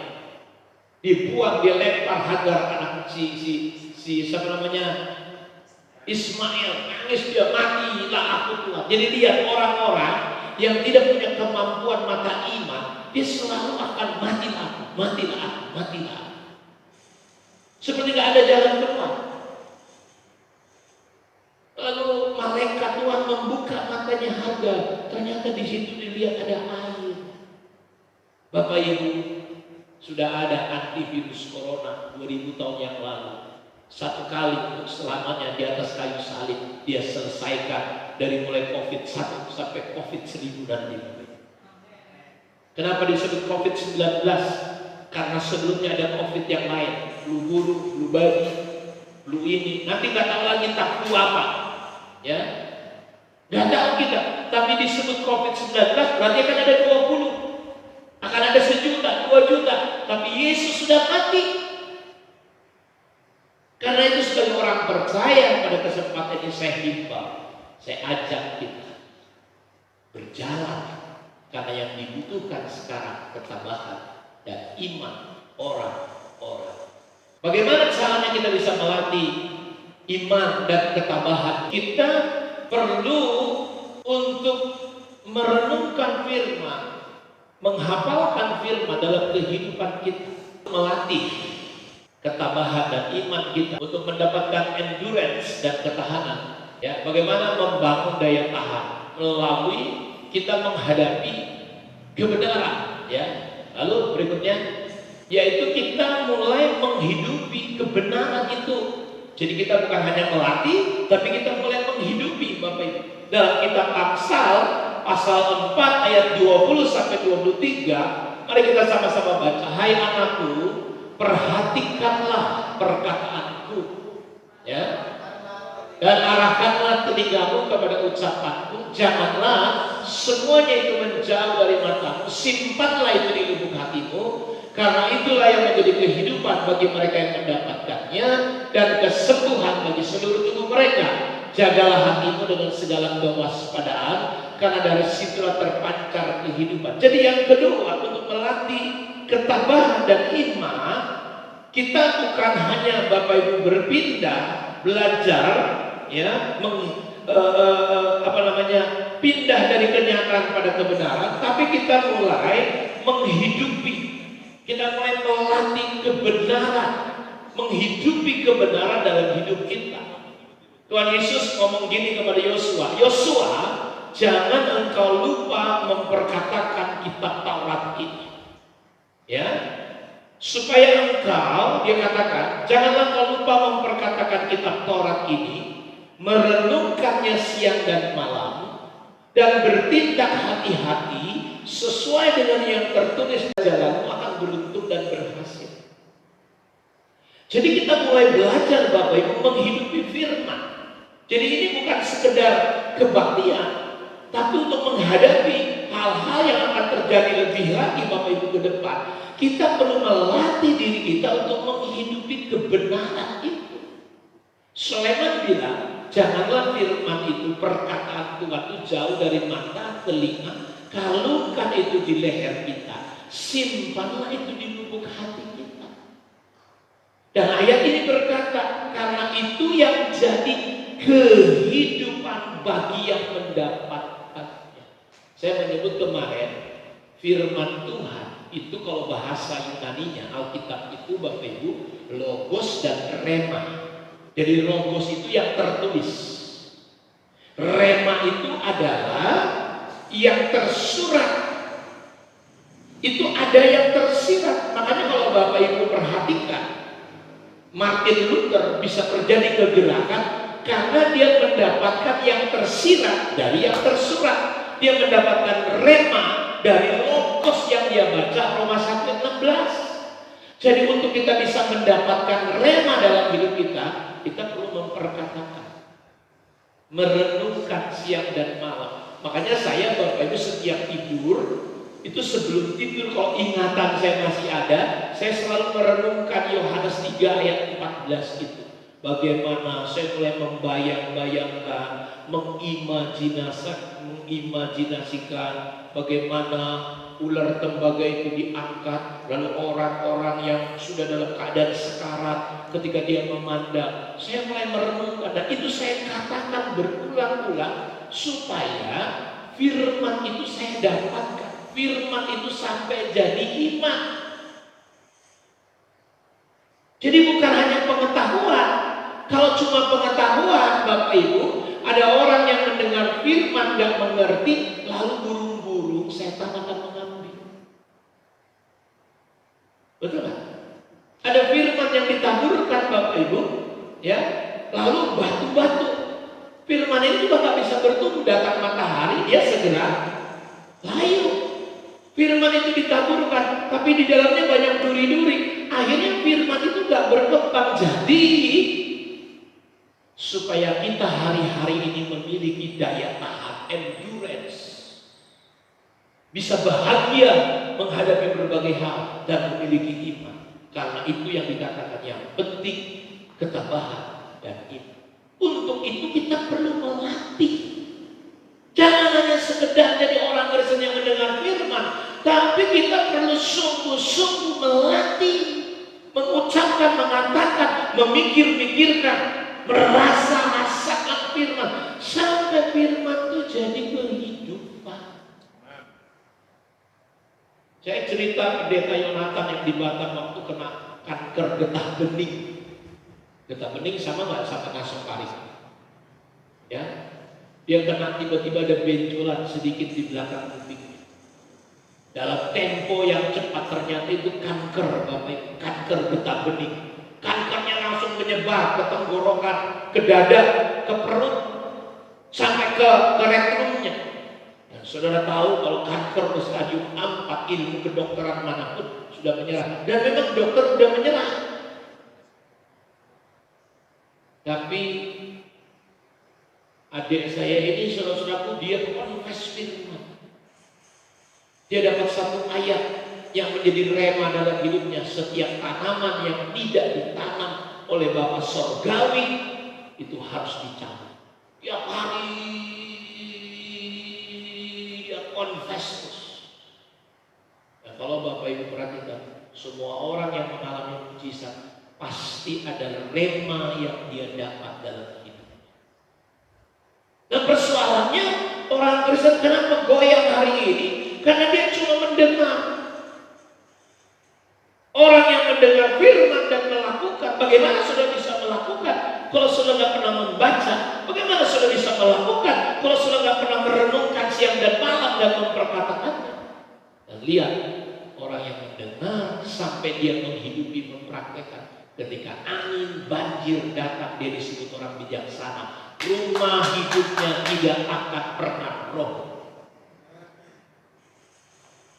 dibuang, dilempar Hagar anak siapa namanya Ismail, nangis dia, matilah aku Tuhan. Jadi lihat orang-orang yang tidak punya kemampuan mata iman, dia selalu akan matilah aku, matilah aku, matilah aku. Seperti gak ada jalan keluar. Lalu malaikat Tuhan membuka matanya Hagar, ternyata di situ dilihat ada air. Bapak Ibu, sudah ada antivirus corona 2000 tahun yang lalu. Satu kali untuk selamanya di atas kayu salib dia selesaikan, dari mulai COVID-1 sampai COVID-1000 nanti. Kenapa disebut COVID-19? Karena sebelumnya ada COVID yang lain, flu burung, flu babi, flu ini. Nanti nggak tahu lagi tak flu apa, ya? Nggak tahu kita. Tapi disebut COVID-19 berarti akan ada 20, akan ada 1 juta, 2 juta. Tapi Yesus sudah mati. Karena itu sebagai orang percaya pada kesempatan ini saya himbau, saya ajak kita berjalan, karena yang dibutuhkan sekarang ketabahan dan iman orang-orang. Bagaimana caranya kita bisa melatih iman dan ketabahan? Kita perlu untuk merenungkan firman, menghafalkan firman dalam kehidupan kita, melatih ketabahan dan iman kita untuk mendapatkan endurance dan ketahanan. Ya, bagaimana membangun daya tahan melalui kita menghadapi kebenaran. Ya, lalu berikutnya yaitu kita mulai menghidupi kebenaran itu. Jadi kita bukan hanya melatih, tapi kita mulai menghidupi, Bapak Ibu. Dalam kitab Amsal pasal 4 ayat 20 sampai 23, mari kita sama-sama baca. Hai anakku, perhatikanlah perkataanku, ya, dan arahkanlah telingamu kepada ucapanku. Janganlah semuanya itu menjauh dari matamu, simpanlah itu di lubuk hatimu, karena itulah yang menjadi kehidupan bagi mereka yang mendapatkannya dan kesembuhan bagi seluruh tubuh mereka. Jagalah hatimu dengan segala kewaspadaan, karena dari situlah terpancar kehidupan. Jadi yang kedua, untuk melatih ketabahan dan iman, kita bukan hanya Bapak Ibu berpindah, belajar, ya, pindah dari kenyataan pada kebenaran, tapi kita mulai menghidupi, kita mulai melatih kebenaran, menghidupi kebenaran dalam hidup kita. Tuhan Yesus ngomong gini kepada Yosua, Yosua, jangan engkau lupa memperkatakan kitab Taurat ini, ya, supaya engkau, dia katakan, janganlah engkau lupa memperkatakan kitab Taurat ini, merenungkannya siang dan malam, dan bertindak hati-hati sesuai dengan yang tertulis, jalanmu akan beruntung dan berhasil. Jadi kita mulai belajar Bapak Ibu menghidupi firman. Jadi ini bukan sekedar kebaktian, tapi untuk menghadapi hal-hal yang akan terjadi lebih lagi Bapak Ibu ke depan, kita perlu melatih diri kita untuk menghidupi kebenaran itu. Sulaiman bilang, janganlah firman itu, perkataan Tuhan itu jauh dari mata, telinga, kalungkan itu di leher kita, simpanlah itu di lubuk hati kita. Dan ayat ini berkata, karena itu yang jadi kehidupan bagi yang mendapatkannya. Saya menyebut kemarin, firman Tuhan itu kalau bahasa Yunaninya, Alkitab itu Bapak Ibu, logos dan rema. Jadi logos itu yang tertulis, rema itu adalah yang tersurat. Itu ada yang tersirat. Makanya kalau Bapak Ibu perhatikan, Martin Luther bisa terjadi kegerakan karena dia mendapatkan yang tersirat dari yang tersurat. Dia mendapatkan rema dari logos yang dia baca, Roma 1:16. Jadi untuk kita bisa mendapatkan rema dalam hidup kita perlu memperkatakan, merenungkan siang dan malam. Makanya saya Bapak Ibu setiap tidur, itu sebelum tidur kalau ingatan saya masih ada, saya selalu merenungkan Yohanes 3 ayat 14 itu. Bagaimana saya mulai membayang-bayangkan, mengimajinasikan bagaimana ular tembaga itu diangkat, lalu orang-orang yang sudah dalam keadaan sekarat ketika dia memandang, saya mulai merenungkan, dan itu saya katakan berulang-ulang supaya Firman itu saya dapatkan. Firman itu sampai jadi iman. Jadi bukan hanya pengetahuan. Kalau cuma pengetahuan, Bapak Ibu, ada orang yang mendengar firman gak mengerti, lalu burung-burung setan akan mengambil. Betul gak? Ada firman yang ditaburkan, Bapak Ibu, ya, lalu batu-batu. Firman ini juga gak bisa bertumbuh. Datang matahari, dia segera layu. Firman itu ditaburkan, tapi di dalamnya banyak duri-duri. Akhirnya firman itu gak berkembang. Jadi supaya kita hari-hari ini memiliki daya tahan, endurance, bisa bahagia menghadapi berbagai hal dan memiliki iman. Karena itu yang dikatakan yang penting, ketabahan dan iman. Untuk itu kita perlu melatih. Jangan hanya sekedar jadi orang Kristen yang mendengar firman, tapi kita perlu sungguh-sungguh melatih, mengucapkan, mengatakan, memikir-mikirkan, merasa-rasakan firman, sampai firman itu jadi kehidupan. Saya cerita pendeta Yonatan yang di Batam waktu kena kanker getah bening. Getah bening sama nggak sama nasofaring? Ya, dia kena tiba-tiba ada benjolan sedikit di belakang kupingnya. Dalam tempo yang cepat ternyata itu kanker, Bapak, kanker getah bening. Kankernya langsung menyebar ke tenggorokan, ke dada, ke perut, sampai ke retrumnya. Dan saudara tahu kalau kanker di stadium 4, ilmu kedokteran manapun sudah menyerah. Dan memang dokter sudah menyerah. Tapi adik saya ini, saudara-saudaraku, dia confess firman. Dia dapat satu ayat yang menjadi rema dalam hidupnya. Setiap tanaman yang tidak ditanam oleh Bapa Sorgawi itu harus dicabut. Tiap hari dia confess. Dan kalau Bapak Ibu perhatikan, semua orang yang mengalami mujizat pasti ada rema yang dia dapat dalam hidup. Dan persoalannya orang Kristen kenapa goyang hari ini? Karena dia cuma mendengar. Orang yang mendengar firman dan melakukan, bagaimana sudah bisa melakukan kalau sudah nggak pernah membaca? Bagaimana sudah bisa melakukan kalau sudah nggak pernah merenungkan siang dan malam dan memperkatakannya? Dan lihat, orang yang mendengar sampai dia menghidupi, mempraktekkan. Ketika angin banjir datang, dia disebut orang bijaksana. Rumah hidupnya tidak akan pernah roboh.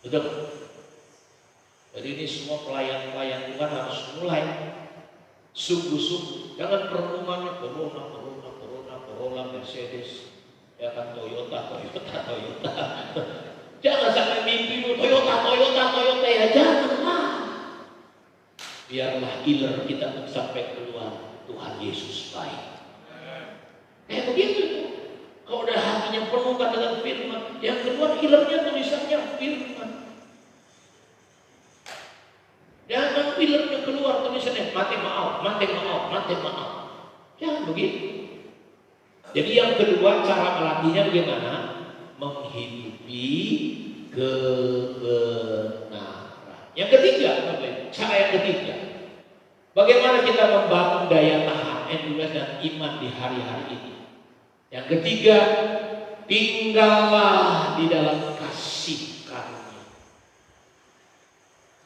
Betul? Jadi ini semua pelayan-pelayan Tuhan harus mulai sungguh-sungguh. Jangan perenungannya Corolla, Mercedes, ya kan, Toyota. Jangan sampai mimpimu Toyota, ya janganlah. Biarlah iler kita sampai keluar, Tuhan Yesus baik. Begitu itu. Kalau udah hatinya penuh dengan firman, yang keluar ilernya tulisannya firman. Jangan ilernya keluar tulisannya mati maaf. Jangan begitu. Jadi yang kedua, cara melatihnya bagaimana? Menghidupi kebenaran. Yang ketiga, cara yang ketiga, bagaimana kita membangun daya tahan, endurance dan iman di hari-hari ini. Yang ketiga, tinggallah di dalam kasih karunia.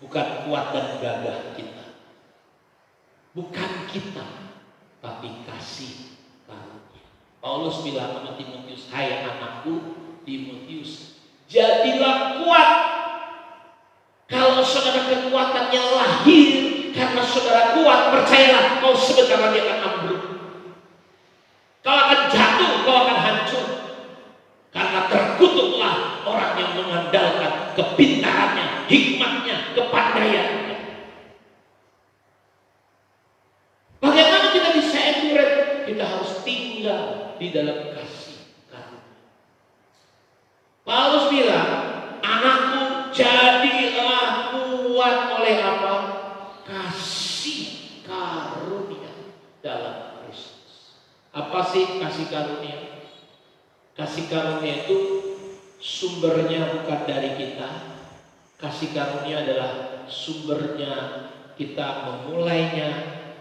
Bukan kuat dan gagah kita. Bukan kita, tapi kasih karunia. Paulus bilang sama Timotius, hai anakku Timotius, jadilah kuat. Kalau saudara kekuatannya lahir karena saudara kuat, percayalah kau sebentar lagi akan ambruk. Kau akan jatuh, kau akan hancur. Karena terkutuklah orang yang mengandalkan kepintarannya, hikmatnya, kepandaiannya. Bagaimana kita bisa endurance? Kita harus tinggal di dalam kasih karunia. Paulus bilang, anakku, jadilah kuat oleh apa? Kasih karunia dalam Kristus. Apa sih kasih karunia? Kasih karunia itu sumbernya bukan dari kita. Kasih karunia adalah sumbernya, kita memulainya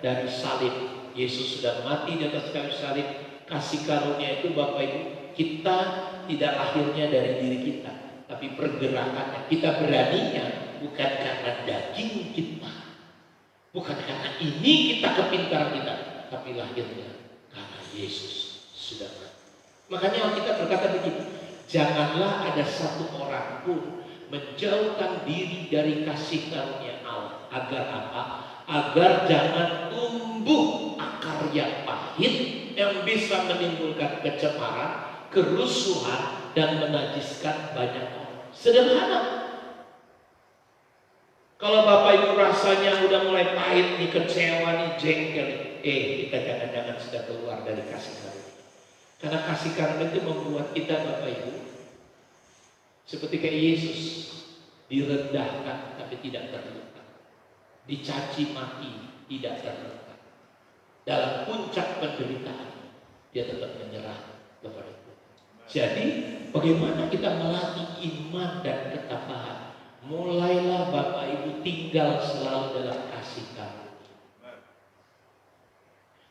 dari salib. Yesus sudah mati di atas kayu salib. Kasih karunia itu Bapak Ibu, kita tidak lahirnya dari diri kita, tapi pergerakannya. Kita beraninya bukan karena daging kita, bukan karena ini kita kepintaran kita, tapi lahirnya karena Yesus sudah mati. Makanya kita berkata begini, janganlah ada satu orang pun menjauhkan diri dari kasih karunia Allah. Agar apa? Agar jangan tumbuh akar yang pahit yang bisa menimbulkan kecemaran, kerusuhan, dan menajiskan banyak orang. Sederhana. Kalau Bapak Ibu rasanya udah mulai pahit nih, kecewa nih, jengkel, kita jangan-jangan sudah keluar dari kasih karunia. Karena kasih karunia itu membuat kita Bapak Ibu seperti kayak Yesus, direndahkan tapi tidak terluka, dicaci maki tidak terluka. Dalam puncak penderitaan dia tetap menyerah kepada Tuhan. Jadi bagaimana kita melatih iman dan ketabahan? Mulailah Bapak Ibu tinggal selalu dalam kasih karunia.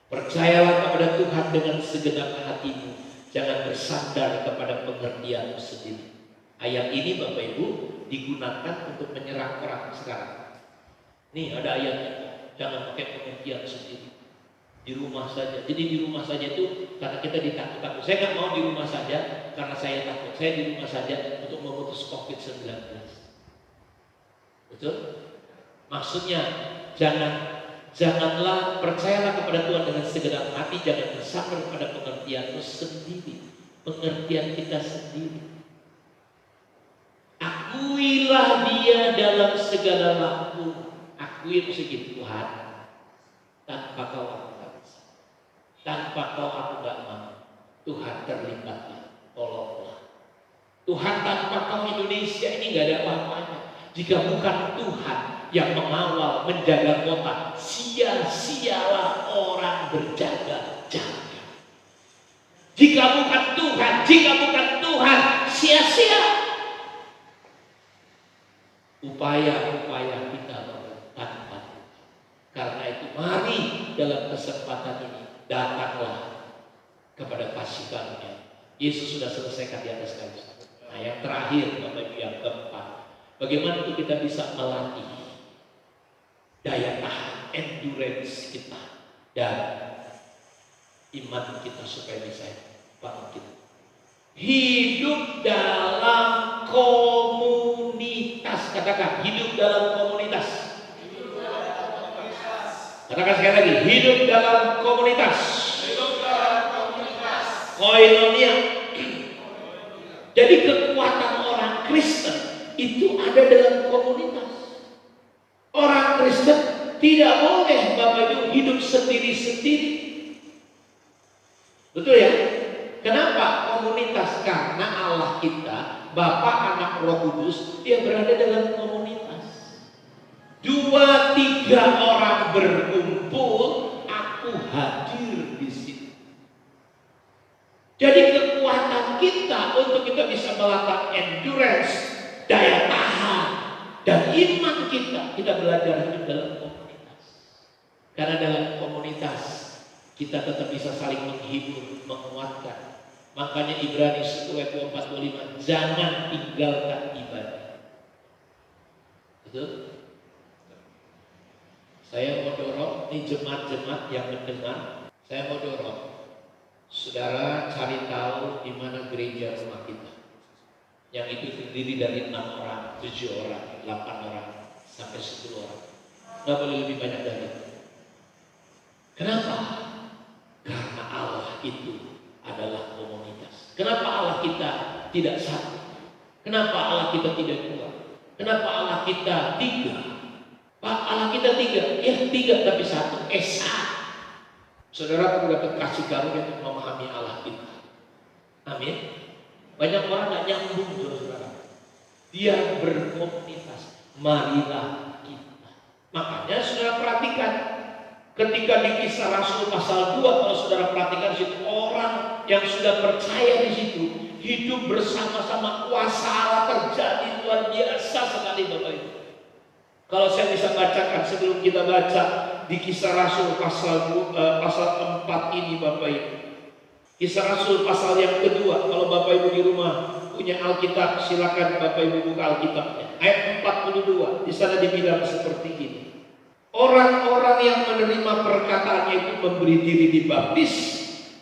Percayalah kepada Tuhan dengan segenap hatimu, jangan bersandar kepada pengertianmu sendiri. Ayat ini Bapak Ibu digunakan untuk menyerang orang sekarang. Nih ada ayatnya, jangan pakai pengertian sendiri. Di rumah saja. Jadi di rumah saja itu karena kita ditakut-takut. Saya nggak mau di rumah saja karena saya takut. Saya di rumah saja untuk memutus COVID-19. Betul? Maksudnya janganlah percayalah kepada Tuhan dengan segenap hati, jangan bersandar pada pengertianmu sendiri, pengertian kita sendiri. Akuilah Dia dalam segala waktu. Akui begitu Tuhan. Tanpa Kau aku tak bisa. Tanpa Kau aku gak mau. Tuhan terlibatlah, tolonglah. Tuhan, tanpa Kau Indonesia ini gak ada apa-apanya. Jika bukan Tuhan yang mengawal, menjaga kota, sia-sialah orang berjaga-jaga. Jika bukan Tuhan, sia-sia upaya-upaya kita tanpa Tuhan. Karena itu mari dalam kesempatan ini datanglah kepada kasih karunia. Yesus sudah selesaikan di atas kayu salib. Nah, yang terakhir Bapak Ibu, yang keempat, bagaimana itu kita bisa melatih daya tahan, endurance kita dan iman kita supaya bisa bangkit. Hidup dalam komunitas. Katakan, hidup dalam komunitas. Katakan sekali lagi, hidup dalam komunitas. Koinonia. Jadi kekuatan orang Kristen itu ada dalam komunitas. Orang Kristen tidak boleh Bapak Ibu hidup sendiri-sendiri. Betul ya? Kenapa komunitas? Karena Allah kita, Bapa, Anak, Roh Kudus, Dia berada dalam komunitas. 2-3 orang berkumpul, aku hadir di situ. Jadi kekuatan kita untuk kita bisa melakukan endurance, daya tahan, dan iman kita belajar hidup dalam komunitas. Karena dalam komunitas kita tetap bisa saling menghibur, menguatkan. Makanya Ibrani 10 ayat 25, jangan tinggalkan ibadah. Betul? Saya mau dorong, ini jemaat-jemaat yang mendengar, saya mau dorong saudara cari tahu di mana gereja rumah kita. Yang itu terdiri dari 6 orang, 7 orang, 8 orang, sampai 10 orang. Nggak boleh lebih banyak dari itu. Kenapa? Karena Allah itu adalah komunitas. Kenapa Allah kita tidak satu? Kenapa Allah kita tidak 2? Kenapa Allah kita 3? Pak, Allah kita 3. Ya 3 tapi 1. Esa. Saudara perlu dapat kasih karunia untuk memahami Allah kita. Amin. Banyak orang gak nyambung saudara. Dia berkomunitas. Marilah kita. Makanya saudara perhatikan. Ketika di Kisah Rasul pasal 2, kalau saudara perhatikan di situ, orang yang sudah percaya di situ, hidup bersama-sama, kuasa Allah terjadi luar biasa sekali Bapak Ibu. Kalau saya bisa bacakan sebelum kita baca di Kisah Rasul pasal 4 ini Bapak Ibu. Kisah Rasul pasal yang kedua. Kalau Bapak Ibu di rumah punya Alkitab, silakan Bapak Ibu buka Alkitabnya. Ayat 42, di sana dibilang seperti ini. Orang-orang yang menerima perkataannya itu memberi diri dibaptis,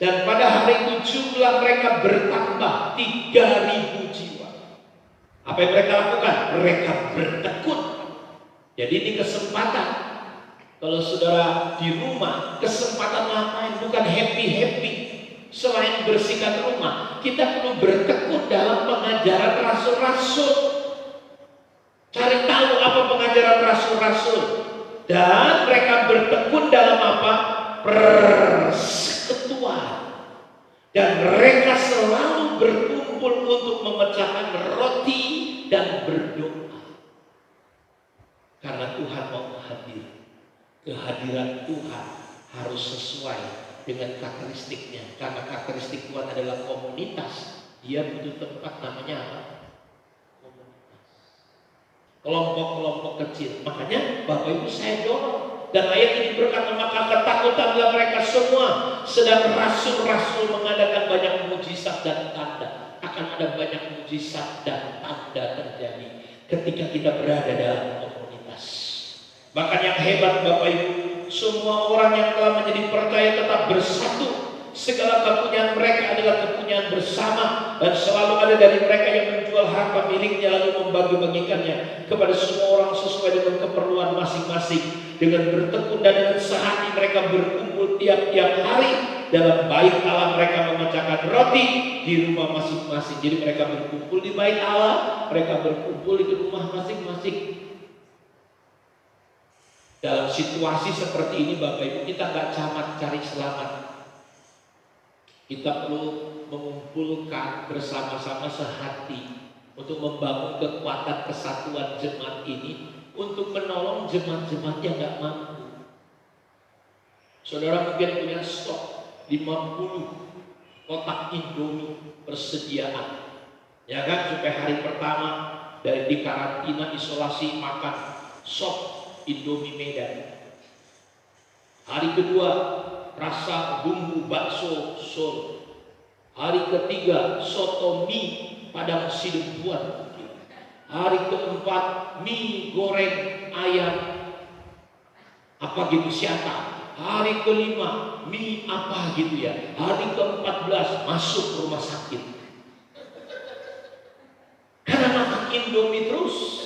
dan pada hari itu jumlah mereka bertambah 3.000 jiwa. Apa yang mereka lakukan? Mereka bertekun. Jadi ini kesempatan. Kalau saudara di rumah, kesempatan ngapain? Bukan happy-happy. Selain bersihkan rumah, kita perlu bertekun dalam pengajaran rasul-rasul. Cari tahu apa pengajaran rasul-rasul. Dan mereka bertekun dalam apa? Persekutuan. Dan mereka selalu berkumpul untuk memecahkan roti dan berdoa. Karena Tuhan mau hadir. Kehadiran Tuhan harus sesuai dengan karakteristiknya. Karena karakteristik Tuhan adalah komunitas. Dia butuh tempat namanya apa? Kelompok-kelompok kecil. Makanya Bapak Ibu saya dorong. Dan ayat ini berkata, maka ketakutanlah mereka semua. Sedang rasul-rasul mengadakan banyak mujizat dan tanda. Akan ada banyak mujizat dan tanda terjadi ketika kita berada dalam komunitas. Bahkan yang hebat Bapak Ibu, semua orang yang telah menjadi percaya tetap bersatu. Segala kepunyaan mereka adalah kepunyaan bersama, dan selalu ada dari mereka yang menjual harta miliknya lalu membagi-bagikannya kepada semua orang sesuai dengan keperluan masing-masing. Dengan bertekun dan dengan sehati mereka berkumpul tiap-tiap hari dalam bait Allah. Mereka memecahkan roti di rumah masing-masing. Jadi mereka berkumpul di bait Allah, mereka berkumpul di rumah masing-masing. Dalam situasi seperti ini Bapak Ibu, kita gak camat cari selamat. Kita perlu mengumpulkan bersama-sama sehati untuk membangun kekuatan kesatuan jemaat ini, untuk menolong jemaat-jemaat yang gak mampu. Saudara mungkin punya stok 50 kotak Indomie persediaan, ya kan, supaya hari pertama dari di karantina isolasi makan sop Indomie Medan. Hari kedua rasa bumbu bakso Solo. Hari ketiga soto mie Padang Sidempuan. Hari keempat mie goreng ayam apa gitu siapa. Hari kelima mie apa gitu ya. Hari ke-14 masuk rumah sakit karena makan Indomie terus.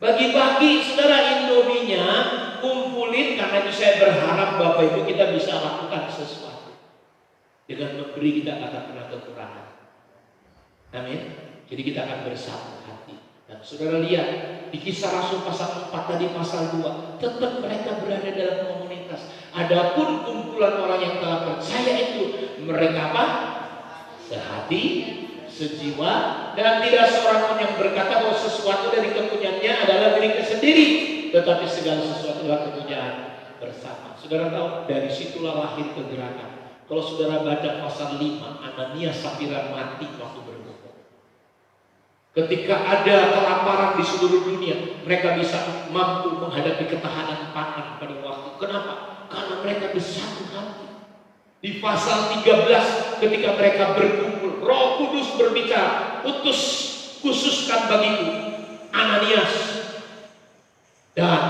Bagi-bagi saudara Indominya, kumpulin. Karena itu saya berharap Bapak Ibu kita bisa lakukan sesuatu. Dengan memberi kita akan pernah kekurangan. Amin. Jadi kita akan bersatu hati. Dan saudara lihat di Kisah Rasul pasal 4 tadi pasal 2, tetap mereka berada dalam komunitas. Adapun kumpulan orang yang telah percaya itu, mereka apa? Sehati, sejiwa, dan tidak seorang pun yang berkata bahwa sesuatu dari kepunyaannya adalah miliknya sendiri, tetapi segala sesuatu adalah kepunyaan bersama. Saudara tahu, dari situlah lahir kegerakan. Kalau saudara baca pasal 5, Ananias Safira mati waktu berbohong. Ketika ada kelaparan di seluruh dunia, mereka bisa mampu menghadapi ketahanan pangan pada waktu. Kenapa? Karena mereka bersatu hati. Di pasal 13 ketika mereka berkumpul, Roh Kudus berbicara, utus khususkan bagiku Ananias dan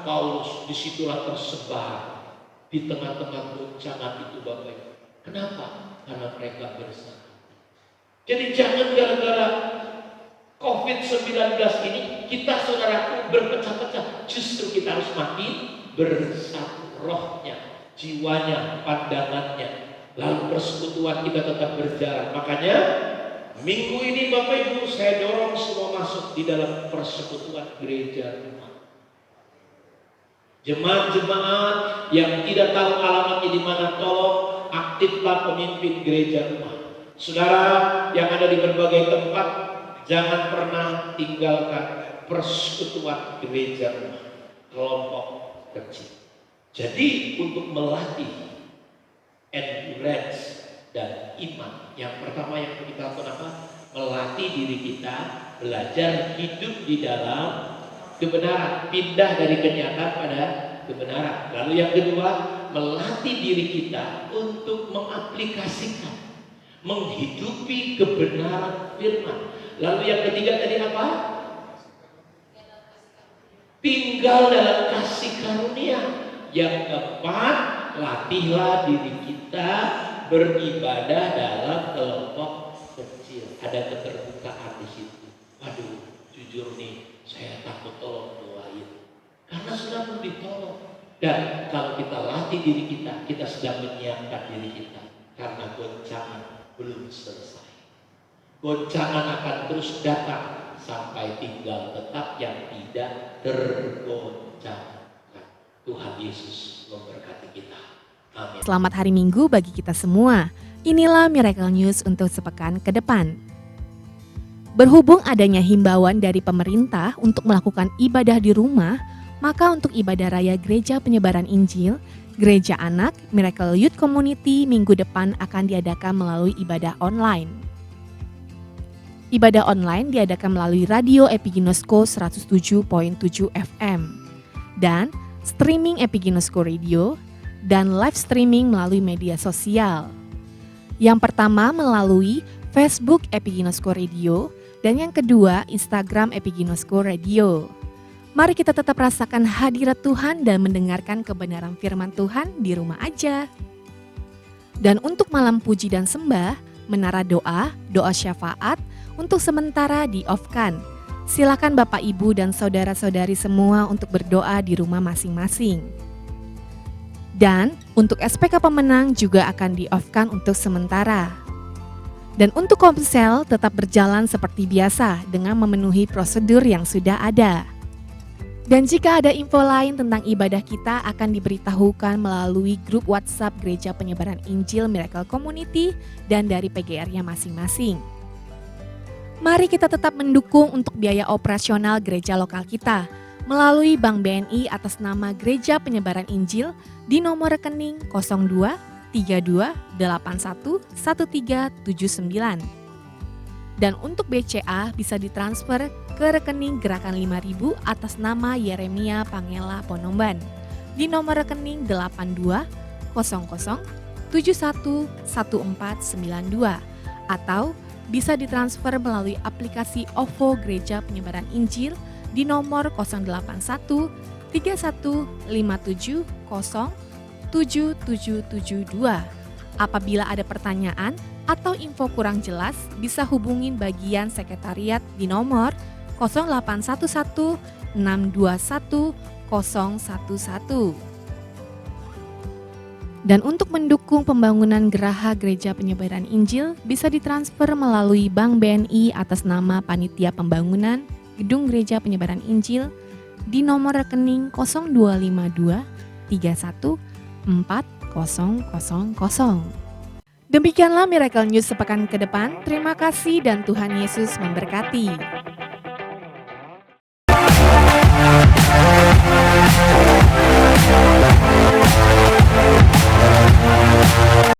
Paulus. Disitulah tersebar di tengah-tengah goncangan itu Bapak Ibu. Kenapa? Karena mereka bersatu. Jadi jangan gara-gara COVID-19 ini kita saudaraku berpecah-pecah. Justru kita harus makin bersatu, rohnya, jiwanya, pandangannya. Lalu persekutuan kita tetap berjalan. Makanya minggu ini Bapak Ibu saya dorong semua masuk di dalam persekutuan gereja rumah. Jemaat-jemaat yang tidak tahu alamatnya di mana, tolong aktiflah pemimpin gereja rumah. Saudara yang ada di berbagai tempat, jangan pernah tinggalkan persekutuan gereja rumah, kelompok kecil. Jadi untuk melatih endurance, dan iman. Yang pertama yang kita lakukan apa? Melatih diri kita, belajar hidup di dalam kebenaran, pindah dari kenyataan pada kebenaran. Lalu yang kedua, melatih diri kita untuk mengaplikasikan, menghidupi kebenaran firman. Lalu yang ketiga tadi apa? Tinggal dalam kasih karunia. Yang keempat, latihlah diri kita beribadah dalam kelompok kecil. Ada keterbukaan di situ. Waduh, jujur nih, saya takut tolong doain. Karena sudah belum ditolong. Dan kalau kita latih diri kita sedang menyiapkan diri kita. Karena goncangan belum selesai. Goncangan akan terus datang sampai tinggal tetap yang tidak tergoncangkan. Tuhan Yesus memberkati kita. Amin. Selamat hari Minggu bagi kita semua. Inilah Miracle News untuk sepekan ke depan. Berhubung adanya himbauan dari pemerintah untuk melakukan ibadah di rumah, maka untuk ibadah raya Gereja Penyebaran Injil, Gereja Anak, Miracle Youth Community minggu depan akan diadakan melalui ibadah online. Ibadah online diadakan melalui Radio Epiginosko 107.7 FM dan streaming Epiginosko Radio dan live streaming melalui media sosial. Yang pertama melalui Facebook Epiginosko Radio dan yang kedua Instagram Epiginosko Radio. Mari kita tetap rasakan hadirat Tuhan dan mendengarkan kebenaran firman Tuhan di rumah aja. Dan untuk malam puji dan sembah, menara doa syafaat untuk sementara di-off-kan. Silakan Bapak Ibu dan saudara-saudari semua untuk berdoa di rumah masing-masing. Dan untuk SPK pemenang juga akan di-off-kan untuk sementara. Dan untuk komsel tetap berjalan seperti biasa dengan memenuhi prosedur yang sudah ada. Dan jika ada info lain tentang ibadah kita akan diberitahukan melalui grup WhatsApp Gereja Penyebaran Injil Miracle Community dan dari PGR-nya masing-masing. Mari kita tetap mendukung untuk biaya operasional gereja lokal kita melalui Bank BNI atas nama Gereja Penyebaran Injil di nomor rekening 02 32 81 1379. Dan untuk BCA bisa ditransfer ke rekening Gerakan 5000 atas nama Yeremia Pangela Ponomban di nomor rekening 82 00 71 1492 atau bisa ditransfer melalui aplikasi OVO Gereja Penyebaran Injil di nomor 081 3157 07772. Apabila ada pertanyaan atau info kurang jelas, bisa hubungin bagian sekretariat di nomor 0811 621 011. Dan untuk mendukung pembangunan Geraha Gereja Penyebaran Injil bisa ditransfer melalui Bank BNI atas nama Panitia Pembangunan Gedung Gereja Penyebaran Injil di nomor rekening 0252 31 4000. Demikianlah Miracle News sepekan ke depan. Terima kasih dan Tuhan Yesus memberkati.